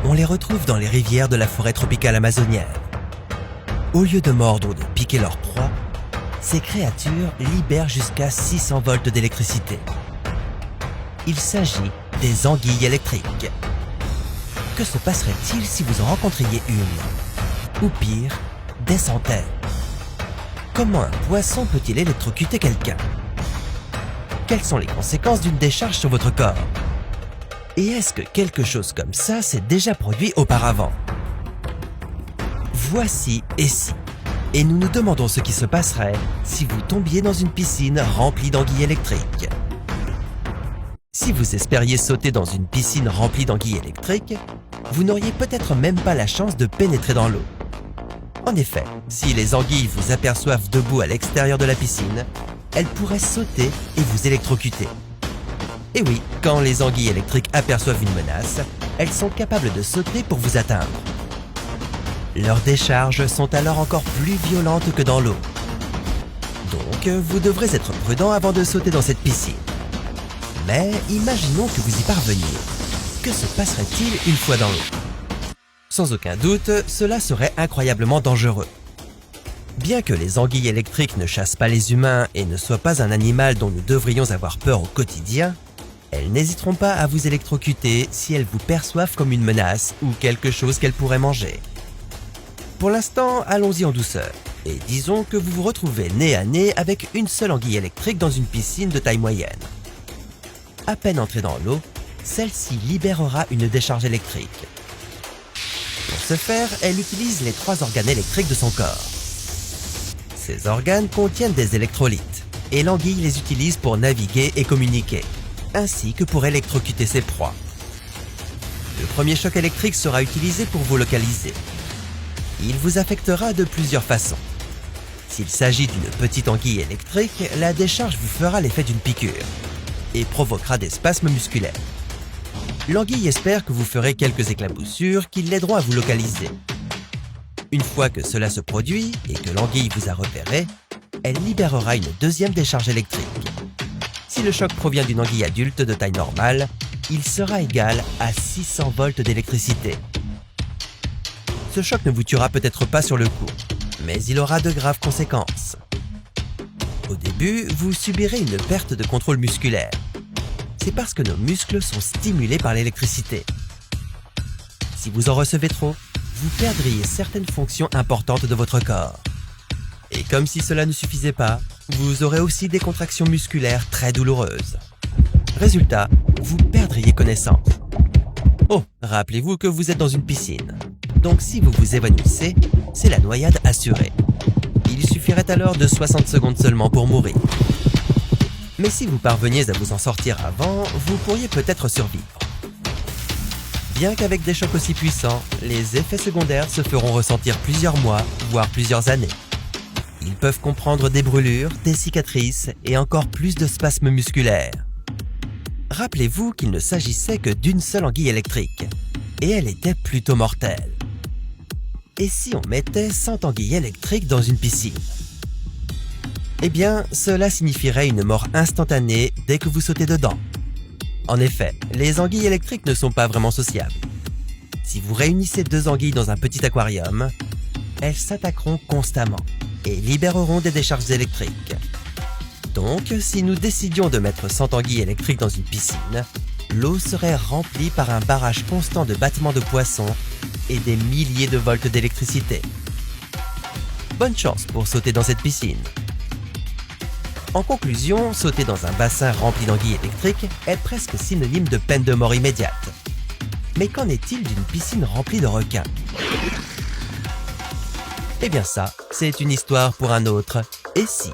on les retrouve dans les rivières de la forêt tropicale amazonienne. Au lieu de mordre ou de piquer leur proie, ces créatures libèrent jusqu'à 600 volts d'électricité. Il s'agit des anguilles électriques. Que se passerait-il si vous en rencontriez une? Ou pire, des centaines? Comment un poisson peut-il électrocuter quelqu'un? Quelles sont les conséquences d'une décharge sur votre corps? Et est-ce que quelque chose comme ça s'est déjà produit auparavant? Voici Et si. Et nous nous demandons ce qui se passerait si vous tombiez dans une piscine remplie d'anguilles électriques. Si vous espériez sauter dans une piscine remplie d'anguilles électriques, vous n'auriez peut-être même pas la chance de pénétrer dans l'eau. En effet, si les anguilles vous aperçoivent debout à l'extérieur de la piscine, elles pourraient sauter et vous électrocuter. Et oui, quand les anguilles électriques aperçoivent une menace, elles sont capables de sauter pour vous atteindre. Leurs décharges sont alors encore plus violentes que dans l'eau. Donc, vous devrez être prudent avant de sauter dans cette piscine. Mais imaginons que vous y parveniez. Que se passerait-il une fois dans l'eau? Sans aucun doute, cela serait incroyablement dangereux. Bien que les anguilles électriques ne chassent pas les humains et ne soient pas un animal dont nous devrions avoir peur au quotidien, elles n'hésiteront pas à vous électrocuter si elles vous perçoivent comme une menace ou quelque chose qu'elles pourraient manger. Pour l'instant, allons-y en douceur, et disons que vous vous retrouvez nez à nez avec une seule anguille électrique dans une piscine de taille moyenne. À peine entrée dans l'eau, celle-ci libérera une décharge électrique. Pour ce faire, elle utilise les 3 organes électriques de son corps. Ces organes contiennent des électrolytes, et l'anguille les utilise pour naviguer et communiquer, ainsi que pour électrocuter ses proies. Le premier choc électrique sera utilisé pour vous localiser. Il vous affectera de plusieurs façons. S'il s'agit d'une petite anguille électrique, la décharge vous fera l'effet d'une piqûre et provoquera des spasmes musculaires. L'anguille espère que vous ferez quelques éclaboussures qui l'aideront à vous localiser. Une fois que cela se produit et que l'anguille vous a repéré, elle libérera une deuxième décharge électrique. Si le choc provient d'une anguille adulte de taille normale, il sera égal à 600 volts d'électricité. Ce choc ne vous tuera peut-être pas sur le coup, mais il aura de graves conséquences. Au début, vous subirez une perte de contrôle musculaire. C'est parce que nos muscles sont stimulés par l'électricité. Si vous en recevez trop, vous perdriez certaines fonctions importantes de votre corps. Et comme si cela ne suffisait pas, vous aurez aussi des contractions musculaires très douloureuses. Résultat, vous perdriez connaissance. Oh, rappelez-vous que vous êtes dans une piscine. Donc si vous vous évanouissez, c'est la noyade assurée. Il suffirait alors de 60 secondes seulement pour mourir. Mais si vous parveniez à vous en sortir avant, vous pourriez peut-être survivre. Bien qu'avec des chocs aussi puissants, les effets secondaires se feront ressentir plusieurs mois, voire plusieurs années. Ils peuvent comprendre des brûlures, des cicatrices et encore plus de spasmes musculaires. Rappelez-vous qu'il ne s'agissait que d'une seule anguille électrique, et elle était plutôt mortelle. Et si on mettait 100 anguilles électriques dans une piscine? Eh bien, cela signifierait une mort instantanée dès que vous sautez dedans. En effet, les anguilles électriques ne sont pas vraiment sociables. Si vous réunissez 2 anguilles dans un petit aquarium, elles s'attaqueront constamment et libéreront des décharges électriques. Donc, si nous décidions de mettre 100 anguilles électriques dans une piscine, l'eau serait remplie par un barrage constant de battements de poissons et des milliers de volts d'électricité. Bonne chance pour sauter dans cette piscine. En conclusion, sauter dans un bassin rempli d'anguilles électriques est presque synonyme de peine de mort immédiate. Mais qu'en est-il d'une piscine remplie de requins? Eh bien ça, c'est une histoire pour un autre Et si